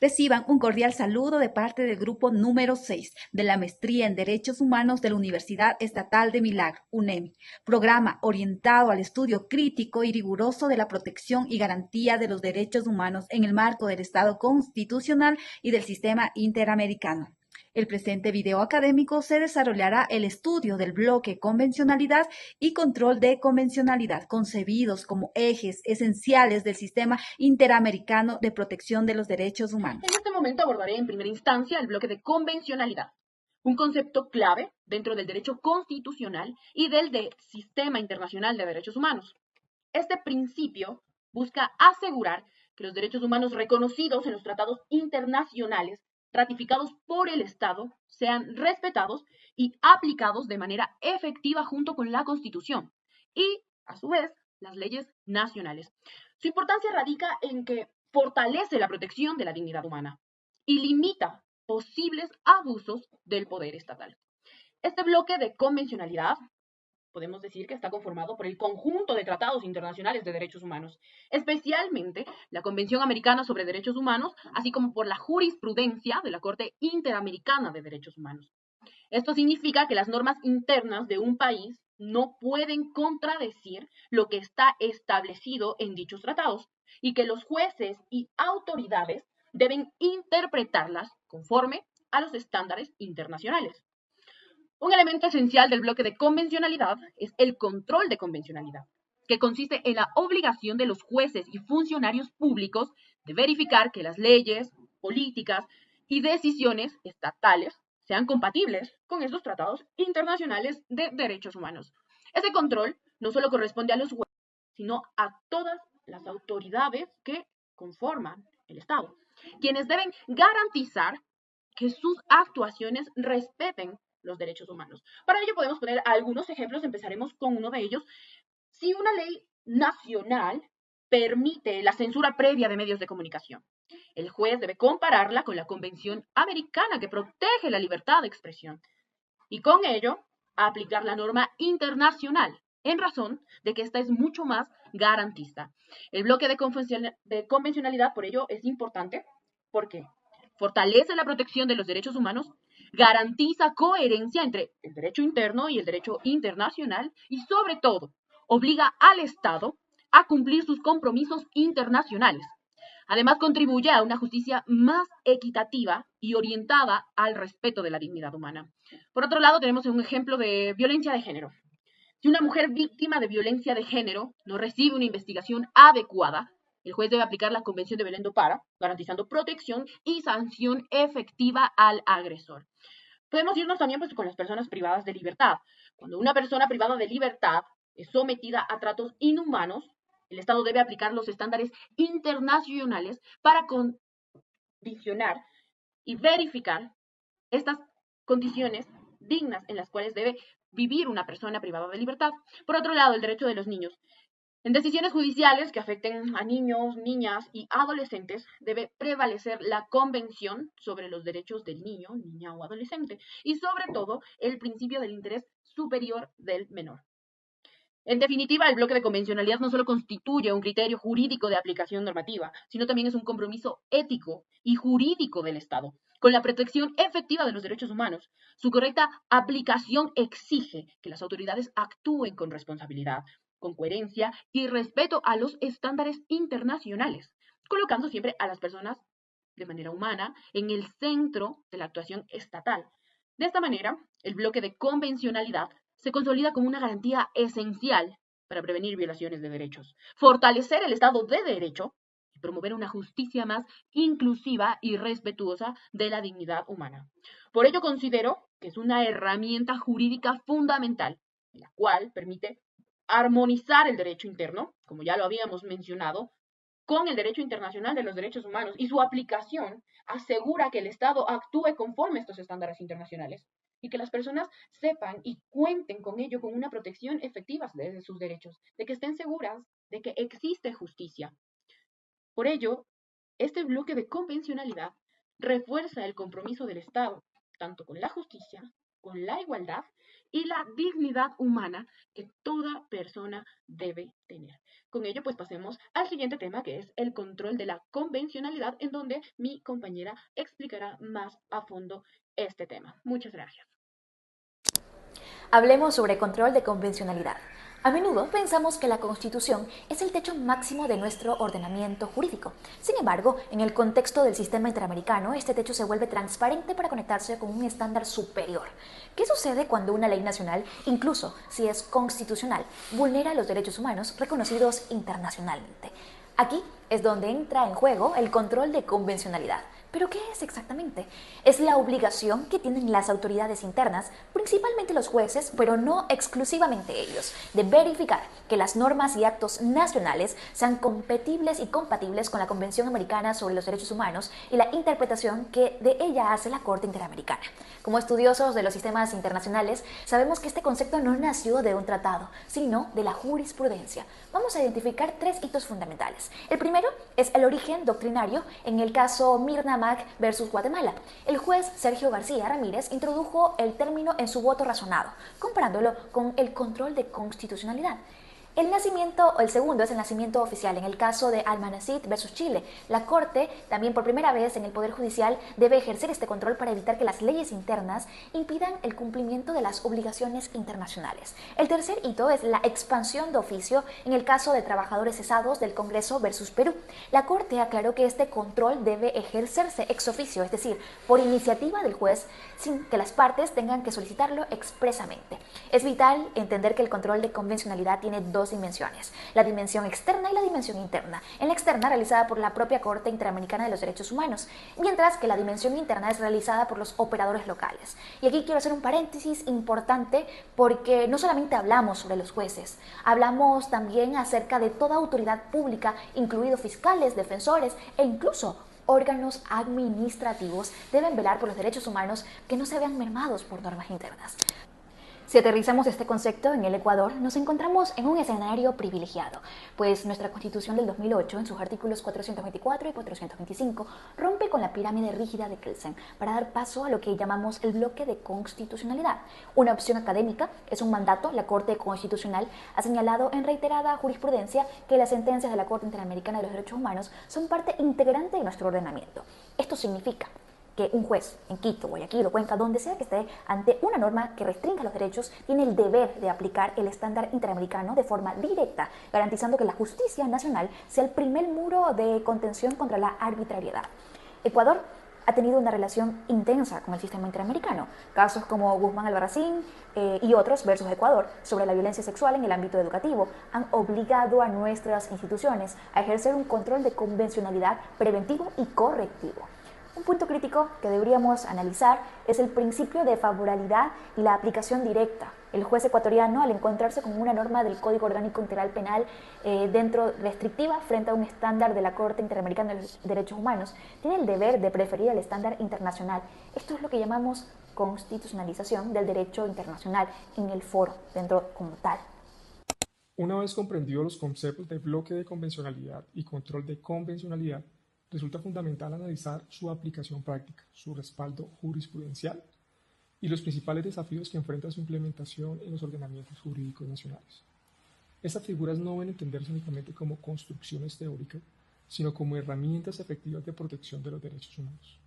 Reciban un cordial saludo de parte del grupo número 6 de la Maestría en Derechos Humanos de la Universidad Estatal de Milagro, UNEMI, programa orientado al estudio crítico y riguroso de la protección y garantía de los derechos humanos en el marco del Estado constitucional y del sistema interamericano. El presente video académico se desarrollará el estudio del bloque convencionalidad y control de convencionalidad, concebidos como ejes esenciales del sistema interamericano de protección de los derechos humanos. En este momento abordaré en primera instancia el bloque de convencionalidad, un concepto clave dentro del derecho constitucional y del sistema internacional de derechos humanos. Este principio busca asegurar que los derechos humanos reconocidos en los tratados internacionales ratificados por el Estado sean respetados y aplicados de manera efectiva junto con la Constitución y, a su vez, las leyes nacionales. Su importancia radica en que fortalece la protección de la dignidad humana y limita posibles abusos del poder estatal. Este bloque de convencionalidad podemos decir que está conformado por el conjunto de tratados internacionales de derechos humanos, especialmente la Convención Americana sobre Derechos Humanos, así como por la jurisprudencia de la Corte Interamericana de Derechos Humanos. Esto significa que las normas internas de un país no pueden contradecir lo que está establecido en dichos tratados y que los jueces y autoridades deben interpretarlas conforme a los estándares internacionales. Un elemento esencial del bloque de convencionalidad es el control de convencionalidad, que consiste en la obligación de los jueces y funcionarios públicos de verificar que las leyes, políticas y decisiones estatales sean compatibles con estos tratados internacionales de derechos humanos. Ese control no solo corresponde a los jueces, sino a todas las autoridades que conforman el Estado, quienes deben garantizar que sus actuaciones respeten los derechos humanos. Para ello podemos poner algunos ejemplos, empezaremos con uno de ellos. Si una ley nacional permite la censura previa de medios de comunicación, el juez debe compararla con la Convención Americana que protege la libertad de expresión y con ello aplicar la norma internacional en razón de que esta es mucho más garantista. El bloque de convencionalidad por ello es importante porque fortalece la protección de los derechos humanos, garantiza coherencia entre el derecho interno y el derecho internacional y, sobre todo, obliga al Estado a cumplir sus compromisos internacionales. Además, contribuye a una justicia más equitativa y orientada al respeto de la dignidad humana. Por otro lado, tenemos un ejemplo de violencia de género. Si una mujer víctima de violencia de género no recibe una investigación adecuada, el juez debe aplicar la Convención de Belén do Pará, garantizando protección y sanción efectiva al agresor. Podemos irnos también con las personas privadas de libertad. Cuando una persona privada de libertad es sometida a tratos inhumanos, el Estado debe aplicar los estándares internacionales para condicionar y verificar estas condiciones dignas en las cuales debe vivir una persona privada de libertad. Por otro lado, el derecho de los niños. En decisiones judiciales que afecten a niños, niñas y adolescentes, debe prevalecer la Convención sobre los derechos del niño, niña o adolescente, y sobre todo el principio del interés superior del menor. En definitiva, el bloque de convencionalidad no solo constituye un criterio jurídico de aplicación normativa, sino también es un compromiso ético y jurídico del Estado con la protección efectiva de los derechos humanos. Su correcta aplicación exige que las autoridades actúen con responsabilidad, con coherencia y respeto a los estándares internacionales, colocando siempre a las personas de manera humana en el centro de la actuación estatal. De esta manera, el bloque de convencionalidad se consolida como una garantía esencial para prevenir violaciones de derechos, fortalecer el Estado de Derecho y promover una justicia más inclusiva y respetuosa de la dignidad humana. Por ello considero que es una herramienta jurídica fundamental, la cual permite armonizar el derecho interno, como ya lo habíamos mencionado, con el derecho internacional de los derechos humanos y su aplicación asegura que el Estado actúe conforme a estos estándares internacionales y que las personas sepan y cuenten con ello con una protección efectiva de sus derechos, de que estén seguras de que existe justicia. Por ello, este bloque de convencionalidad refuerza el compromiso del Estado, tanto con la justicia con la igualdad y la dignidad humana que toda persona debe tener. Con ello, pues pasemos al siguiente tema, que es el control de la convencionalidad, en donde mi compañera explicará más a fondo este tema. Muchas gracias. Hablemos sobre control de convencionalidad. A menudo pensamos que la Constitución es el techo máximo de nuestro ordenamiento jurídico. Sin embargo, en el contexto del sistema interamericano, este techo se vuelve transparente para conectarse con un estándar superior. ¿Qué sucede cuando una ley nacional, incluso si es constitucional, vulnera los derechos humanos reconocidos internacionalmente? Aquí es donde entra en juego el control de convencionalidad. ¿Pero qué es exactamente? Es la obligación que tienen las autoridades internas, principalmente los jueces, pero no exclusivamente ellos, de verificar que las normas y actos nacionales sean compatibles y compatibles con la Convención Americana sobre los Derechos Humanos y la interpretación que de ella hace la Corte Interamericana. Como estudiosos de los sistemas internacionales, sabemos que este concepto no nació de un tratado, sino de la jurisprudencia. Vamos a identificar 3 hitos fundamentales. El primero es el origen doctrinario en el caso Mirna Mac versus Guatemala. El juez Sergio García Ramírez introdujo el término en su voto razonado, comparándolo con el control de constitucionalidad. El segundo es el nacimiento oficial. En el caso de Almanacid versus Chile, la Corte, también por primera vez en el Poder Judicial, debe ejercer este control para evitar que las leyes internas impidan el cumplimiento de las obligaciones internacionales. El tercer hito es la expansión de oficio en el caso de trabajadores cesados del Congreso versus Perú. La Corte aclaró que este control debe ejercerse ex oficio, es decir, por iniciativa del juez, sin que las partes tengan que solicitarlo expresamente. Es vital entender que el control de convencionalidad tiene 2 dimensiones, la dimensión externa y la dimensión interna. En la externa, realizada por la propia Corte Interamericana de los Derechos Humanos, mientras que la dimensión interna es realizada por los operadores locales. Y aquí quiero hacer un paréntesis importante porque no solamente hablamos sobre los jueces, hablamos también acerca de toda autoridad pública, incluidos fiscales, defensores e incluso órganos administrativos deben velar por los derechos humanos que no se vean mermados por normas internas. Si aterrizamos este concepto en el Ecuador, nos encontramos en un escenario privilegiado, pues nuestra Constitución del 2008, en sus artículos 424 y 425, rompe con la pirámide rígida de Kelsen para dar paso a lo que llamamos el bloque de constitucionalidad. Una opción académica es un mandato. La Corte Constitucional ha señalado en reiterada jurisprudencia que las sentencias de la Corte Interamericana de los Derechos Humanos son parte integrante de nuestro ordenamiento. Esto significa que un juez en Quito, Guayaquil o Cuenca, donde sea que esté, ante una norma que restrinja los derechos, tiene el deber de aplicar el estándar interamericano de forma directa, garantizando que la justicia nacional sea el primer muro de contención contra la arbitrariedad. Ecuador ha tenido una relación intensa con el sistema interamericano. Casos como Guzmán Albarracín y otros versus Ecuador sobre la violencia sexual en el ámbito educativo han obligado a nuestras instituciones a ejercer un control de convencionalidad preventivo y correctivo. Un punto crítico que deberíamos analizar es el principio de favorabilidad y la aplicación directa. El juez ecuatoriano, al encontrarse con una norma del Código Orgánico Integral Penal restrictiva frente a un estándar de la Corte Interamericana de los Derechos Humanos, tiene el deber de preferir el estándar internacional. Esto es lo que llamamos constitucionalización del derecho internacional en el foro, dentro como tal. Una vez comprendidos los conceptos de bloque de convencionalidad y control de convencionalidad, resulta fundamental analizar su aplicación práctica, su respaldo jurisprudencial y los principales desafíos que enfrenta su implementación en los ordenamientos jurídicos nacionales. Estas figuras no deben entenderse únicamente como construcciones teóricas, sino como herramientas efectivas de protección de los derechos humanos.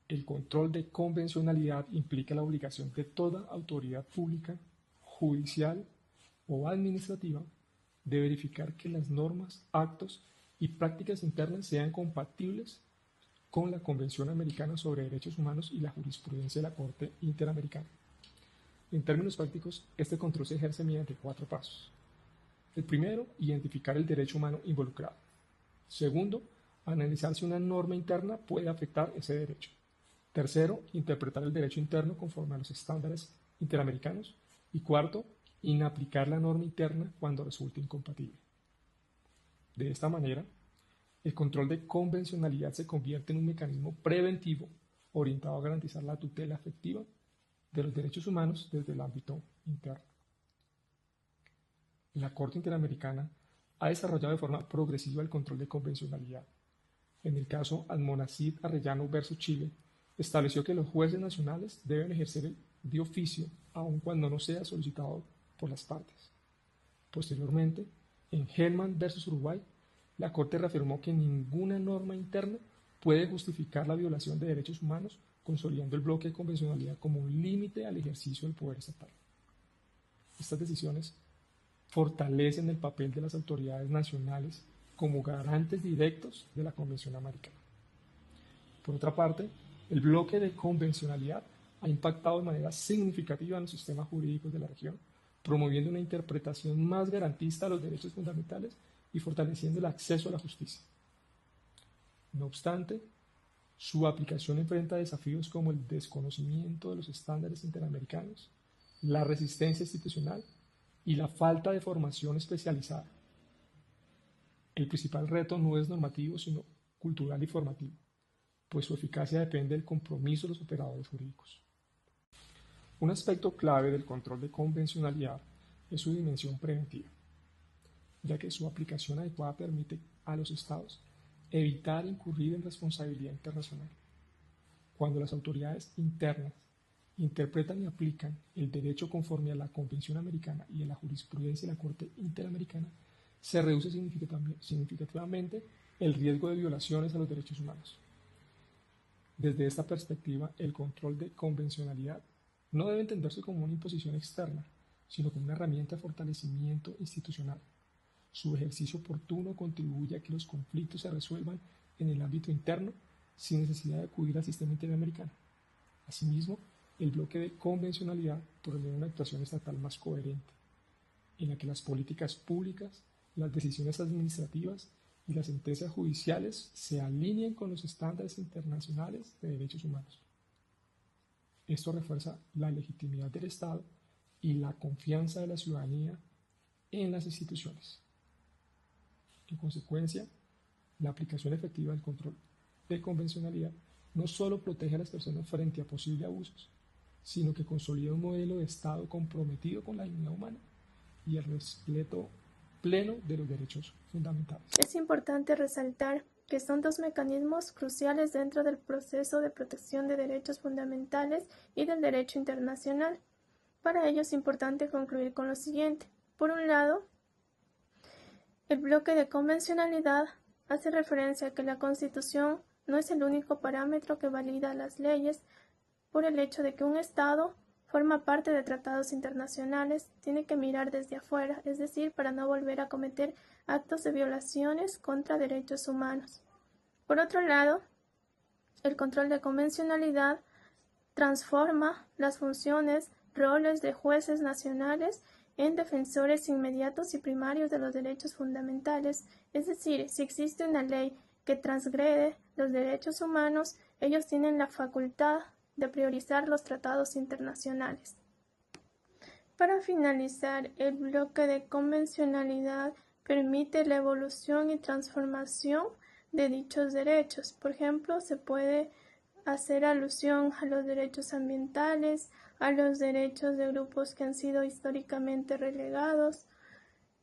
El control de convencionalidad implica la obligación de toda autoridad pública, judicial o administrativa de verificar que las normas, actos y prácticas internas sean compatibles con la Convención Americana sobre Derechos Humanos y la jurisprudencia de la Corte Interamericana. En términos prácticos, este control se ejerce mediante 4 pasos. El primero, identificar el derecho humano involucrado. Segundo, analizar si una norma interna puede afectar ese derecho. Tercero, interpretar el derecho interno conforme a los estándares interamericanos. Y cuarto, inaplicar la norma interna cuando resulte incompatible. De esta manera, el control de convencionalidad se convierte en un mecanismo preventivo orientado a garantizar la tutela efectiva de los derechos humanos desde el ámbito interno. La Corte Interamericana ha desarrollado de forma progresiva el control de convencionalidad. En el caso Almonacid Arellano versus Chile, estableció que los jueces nacionales deben ejercer de oficio, aun cuando no sea solicitado por las partes. Posteriormente, en Hellman versus Uruguay, la Corte reafirmó que ninguna norma interna puede justificar la violación de derechos humanos, consolidando el bloque de convencionalidad como un límite al ejercicio del poder estatal. Estas decisiones fortalecen el papel de las autoridades nacionales como garantes directos de la Convención Americana. Por otra parte, el bloque de convencionalidad ha impactado de manera significativa en los sistemas jurídicos de la región, promoviendo una interpretación más garantista de los derechos fundamentales y fortaleciendo el acceso a la justicia. No obstante, su aplicación enfrenta desafíos como el desconocimiento de los estándares interamericanos, la resistencia institucional y la falta de formación especializada. El principal reto no es normativo, sino cultural y formativo, pues su eficacia depende del compromiso de los operadores jurídicos. Un aspecto clave del control de convencionalidad es su dimensión preventiva, ya que su aplicación adecuada permite a los estados evitar incurrir en responsabilidad internacional. Cuando las autoridades internas interpretan y aplican el derecho conforme a la Convención Americana y a la jurisprudencia de la Corte Interamericana, se reduce significativamente el riesgo de violaciones a los derechos humanos. Desde esta perspectiva, el control de convencionalidad no debe entenderse como una imposición externa, sino como una herramienta de fortalecimiento institucional. Su ejercicio oportuno contribuye a que los conflictos se resuelvan en el ámbito interno sin necesidad de acudir al sistema interamericano. Asimismo, el bloque de convencionalidad promueve una actuación estatal más coherente, en la que las políticas públicas, las decisiones administrativas y las sentencias judiciales se alineen con los estándares internacionales de derechos humanos. Esto refuerza la legitimidad del Estado y la confianza de la ciudadanía en las instituciones. En consecuencia, la aplicación efectiva del control de convencionalidad no solo protege a las personas frente a posibles abusos, sino que consolida un modelo de Estado comprometido con la dignidad humana y el respeto pleno de los derechos fundamentales. Es importante resaltar que son dos mecanismos cruciales dentro del proceso de protección de derechos fundamentales y del derecho internacional. Para ello es importante concluir con lo siguiente. Por un lado, el bloque de convencionalidad hace referencia a que la Constitución no es el único parámetro que valida las leyes por el hecho de que un Estado forma parte de tratados internacionales, tiene que mirar desde afuera, es decir, para no volver a cometer actos de violaciones contra derechos humanos. Por otro lado, el control de convencionalidad transforma las funciones, roles de jueces nacionales en defensores inmediatos y primarios de los derechos fundamentales, es decir, si existe una ley que transgrede los derechos humanos, ellos tienen la facultad de priorizar los tratados internacionales. Para finalizar, el bloque de convencionalidad permite la evolución y transformación de dichos derechos. Por ejemplo, se puede hacer alusión a los derechos ambientales, a los derechos de grupos que han sido históricamente relegados.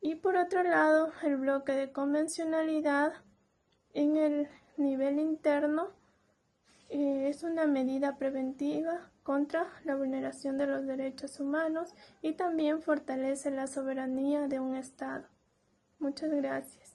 Y por otro lado, el bloque de convencionalidad en el nivel interno es una medida preventiva contra la vulneración de los derechos humanos y también fortalece la soberanía de un Estado. Muchas gracias.